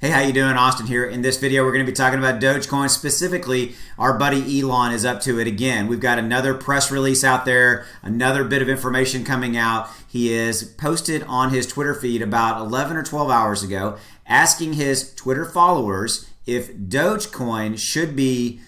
Hey, how you doing? Austin here. In this video, we're going to be talking about Dogecoin. Specifically, our buddy Elon is up to it again. We've got another press release out there, another bit of information coming out. He is posted on his Twitter feed about 11 or 12 hours ago, asking his Twitter followers if Dogecoin should be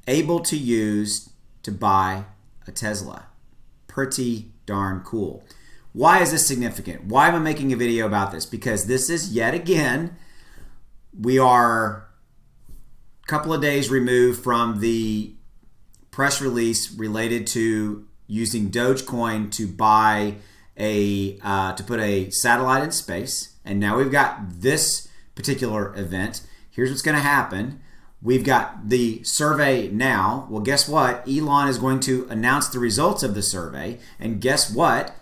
able to use to buy a Tesla. Pretty darn cool. Why is this significant? Why am I making a video about this? Because this is yet again, we are a couple of days removed from the press release related to using Dogecoin to buy to put a satellite in space. And now we've got this particular event. Here's what's going to happen. We've got the survey now. Well, guess what? Elon is going to announce the results of the survey. And guess what?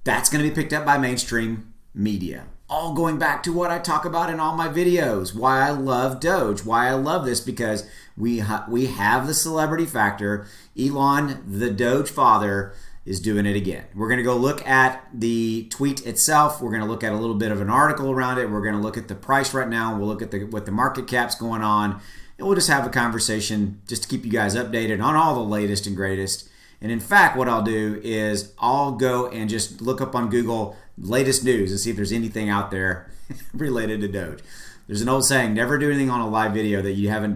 That's going to be picked up by mainstream media. All going back to what I talk about in all my videos. Why I love Doge. Why I love this, because we have the celebrity factor. Elon, the Doge father, is doing it again. We're going to go look at the tweet itself. We're going to look at a little bit of an article around it. We're going to look at the price right now. We'll look at what the market cap's going on. And we'll just have a conversation just to keep you guys updated on all the latest and greatest. And in fact, what I'll do is I'll go and just look up on Google latest news and see if there's anything out there related to Doge. There's an old saying, never do anything on a live video that you haven't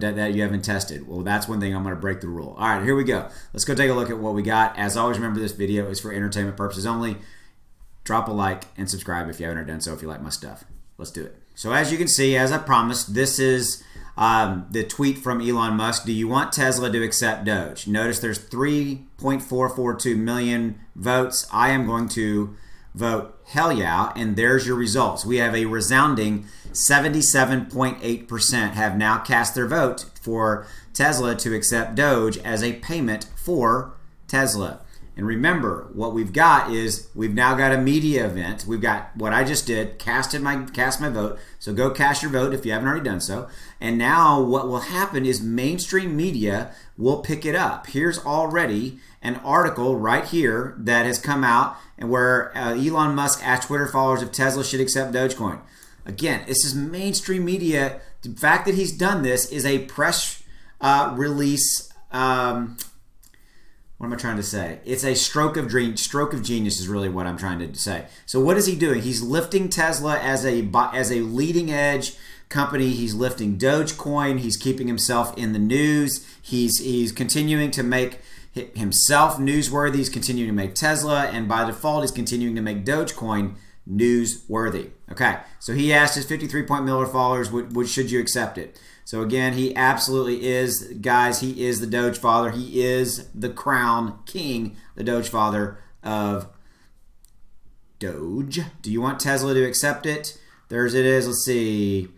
tested. Well, that's one thing I'm going to break the rule. All right, here we go. Let's go take a look at what we got. As always, remember this video is for entertainment purposes only. Drop a like and subscribe if you haven't done so if you like my stuff. Let's do it. So as you can see, as I promised, this is the tweet from Elon Musk. Do you want Tesla to accept Doge? Notice there's 3.442 million votes. I am going to vote hell yeah, and there's your results. We have a resounding 77.8% have now cast their vote for Tesla to accept Doge as a payment for Tesla. And remember, what we've got is we've now got a media event. We've got what I just did, cast my vote. So go cast your vote if you haven't already done so. And now what will happen is mainstream media will pick it up. Here's already an article right here that has come out and where Elon Musk asked Twitter followers if Tesla should accept Dogecoin. Again, this is mainstream media. The fact that he's done this is a press release. What am I trying to say? It's a stroke of genius is really what I'm trying to say. So what is he doing? He's lifting Tesla as a leading edge company. He's lifting Dogecoin. He's keeping himself in the news. He's continuing to make himself newsworthy. He's continuing to make Tesla, and by default, he's continuing to make Dogecoin newsworthy. Okay, so he asked his 53 million followers, should you accept it? So again, he absolutely is, guys, he is the Doge father. He is the crown king, the Doge father of Doge. Do you want Tesla to accept it? There's it is. Let's see.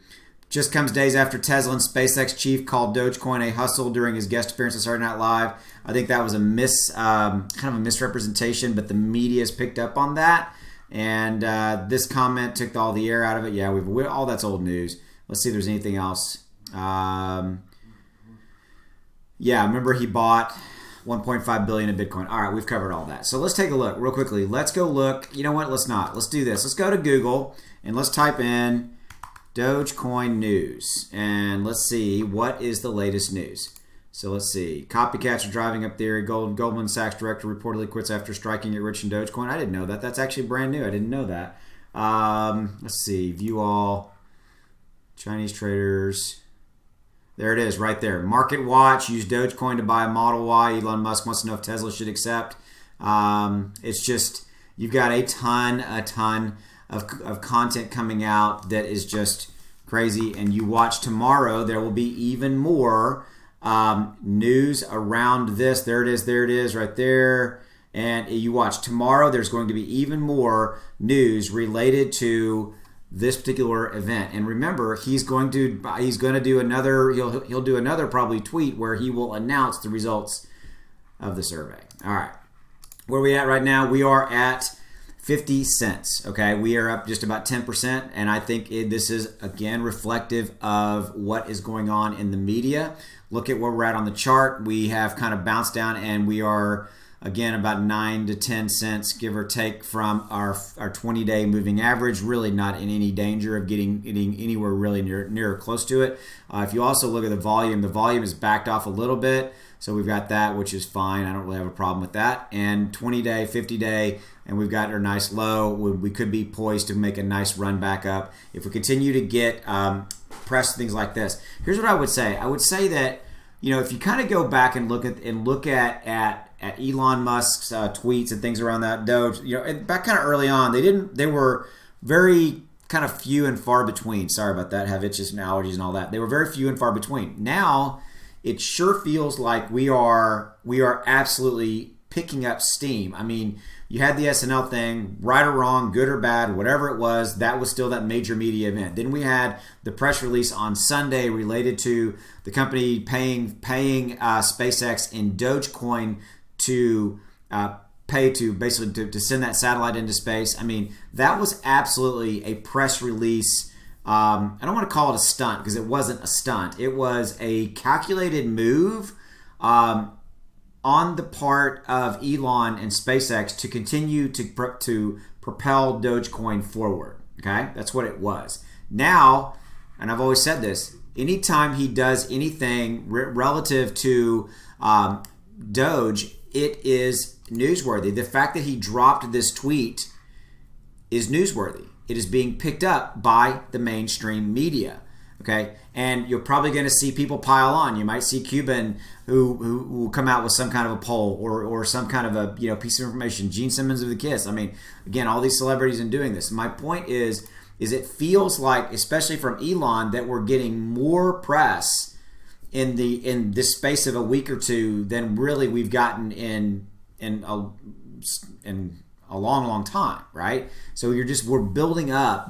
Just comes days after Tesla and SpaceX chief called Dogecoin a hustle during his guest appearance on Saturday Night Live. I think that was a kind of a misrepresentation, but the media's picked up on that. And this comment took all the air out of it. Yeah, all that's old news. Let's see if there's anything else. Yeah, remember he bought 1.5 billion in Bitcoin. All right, we've covered all that. So let's take a look real quickly. Let's go look. You know what? Let's not. Let's do this. Let's go to Google and let's type in Dogecoin news. And let's see what is the latest news. So let's see. Copycats are driving up theory. Goldman Sachs director reportedly quits after striking it rich in Dogecoin. I didn't know that. That's actually brand new. I didn't know that. Let's see. View all. Chinese traders. There it is right there. Market Watch used Dogecoin to buy a Model Y. Elon Musk wants to know if Tesla should accept. It's just, you've got a ton of content coming out that is just crazy. And you watch tomorrow, there will be even more news around this. There it is right there. And you watch tomorrow, there's going to be even more news related to this particular event. And remember, he's going to do another, he'll do another probably tweet where he will announce the results of the survey. All right, where are we at right now? We are at 50 cents. Okay, we are up just about 10%, and I think this is again reflective of what is going on in the media. Look at where we're at on the chart. We have kind of bounced down, and we are Again, about 9 to 10 cents, give or take, from our 20-day moving average. Really not in any danger of getting anywhere really near or close to it. If you also look at the volume is backed off a little bit. So we've got that, which is fine. I don't really have a problem with that. And 20-day, 50-day, and we've got our nice low. We could be poised to make a nice run back up. If we continue to get pressed, things like this. Here's what I would say. I would say that, if you kind of go back and look at Elon Musk's tweets and things around that Doge, back kind of early on, they were very kind of few and far between. Sorry about that. Have itches and allergies and all that. They were very few and far between. Now, it sure feels like we are absolutely picking up steam. I mean, you had the SNL thing, right or wrong, good or bad, whatever it was, that was still that major media event. Then we had the press release on Sunday related to the company paying SpaceX in Dogecoin to pay to basically to send that satellite into space. I mean, that was absolutely a press release. I don't want to call it a stunt because it wasn't a stunt. It was a calculated move on the part of Elon and SpaceX to continue to propel Dogecoin forward. Okay, that's what it was. Now, and I've always said this, anytime he does anything relative to Doge, it is newsworthy. The fact that he dropped this tweet is newsworthy. It is being picked up by the mainstream media. Okay, and you're probably going to see people pile on. You might see Cuban who will come out with some kind of a poll or some kind of a piece of information. Gene Simmons of the Kiss. I mean, again, all these celebrities in doing this. My point is it feels like, especially from Elon, that we're getting more press in this space of a week or two than really we've gotten in a long time, right? So we're building up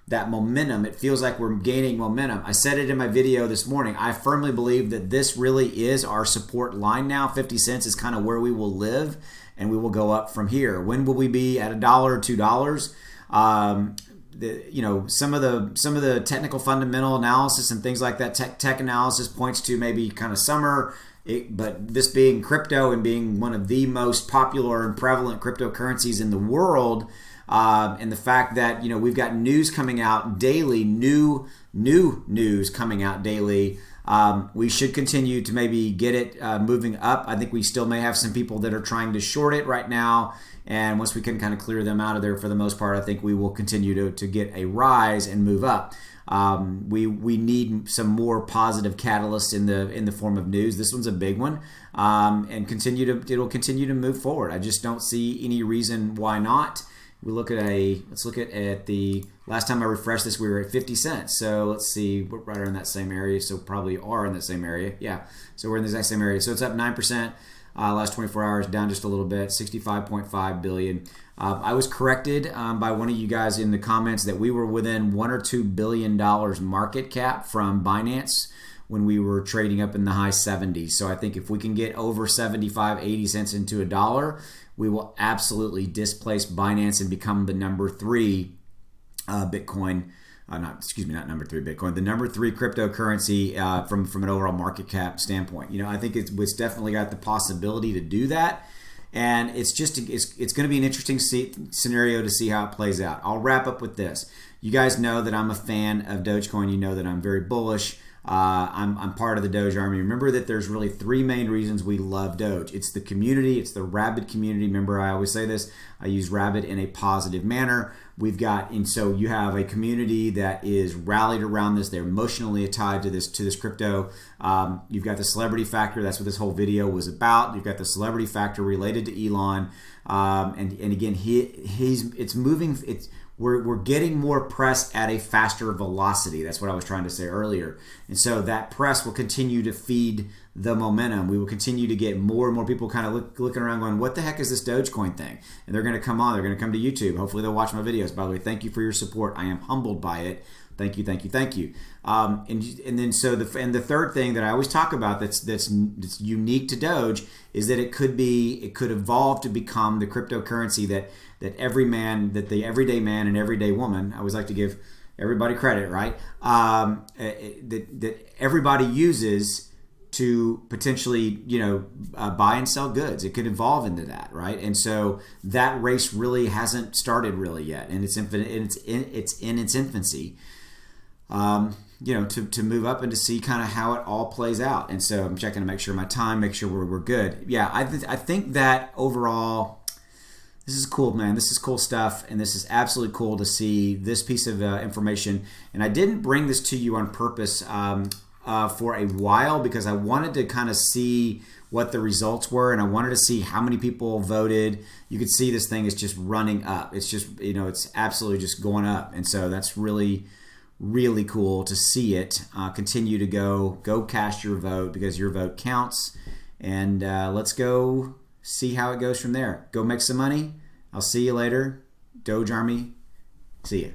that momentum. It feels like we're gaining momentum. I said it in my video this morning. I firmly believe that this really is our support line now. 50 cents is kind of where we will live, and we will go up from here. When will we be at $1 or $2? Some of the technical fundamental analysis and things like that, tech analysis points to maybe kind of summer. But this being crypto and being one of the most popular and prevalent cryptocurrencies in the world, and the fact that we've got news coming out daily, new news coming out daily, we should continue to maybe get it moving up. I think we still may have some people that are trying to short it right now, and once we can kind of clear them out of there, for the most part, I think we will continue to get a rise and move up. We need some more positive catalysts in the form of news. This one's a big one, and it'll continue to move forward. I just don't see any reason why not. Let's look at the last time I refreshed this, we were at 50 cents. So let's see, we're right around that same area. So probably are in that same area. Yeah. So we're in the exact same area. So it's up 9%. Last 24 hours, down just a little bit, 65.5 billion. I was corrected by one of you guys in the comments that we were within $1 or $2 billion market cap from Binance when we were trading up in the high 70s. So I think if we can get over 75, 80 cents into $1, we will absolutely displace Binance and become the number 3 Bitcoin. Not number 3 Bitcoin, the number 3 cryptocurrency from an overall market cap standpoint. I think it's definitely got the possibility to do that, and it's going to be an interesting scenario to see how it plays out. I'll wrap up with this. You guys know that I'm a fan of Dogecoin. You know that I'm very bullish. I'm part of the Doge army. Remember that there's really 3 main reasons we love Doge. It's the community. It's the rabid community. Remember, I always say this. I use rabid in a positive manner. So you have a community that is rallied around this. They're emotionally tied to this crypto. You've got the celebrity factor. That's what this whole video was about. You've got the celebrity factor related to Elon. And again, we're getting more press at a faster velocity. That's what I was trying to say earlier. And so that press will continue to feed the momentum. We will continue to get more and more people kind of looking around going, what the heck is this Dogecoin thing? And they're going to come on. They're going to come to YouTube. Hopefully they'll watch my videos. By the way, thank you for your support. I am humbled by it. Thank you. And then the third thing that I always talk about that's unique to Doge is that it could evolve to become the cryptocurrency that the everyday man and everyday woman, I always like to give everybody credit, right? That everybody uses to potentially, buy and sell goods. It could evolve into that, right? And so that race really hasn't started really yet, and it's in its infancy. To move up and to see kind of how it all plays out. And so I'm checking to make sure my time, make sure we're good. Yeah, I think that overall, this is cool, man. This is cool stuff, and this is absolutely cool to see this piece of information. And I didn't bring this to you on purpose for a while because I wanted to kind of see what the results were, and I wanted to see how many people voted. You can see this thing is just running up. It's just, it's absolutely just going up. And so that's really cool to see it continue to go cast your vote because your vote counts, and let's go see how it goes from there. Go make some money. I'll see you later. Doge Army, see ya.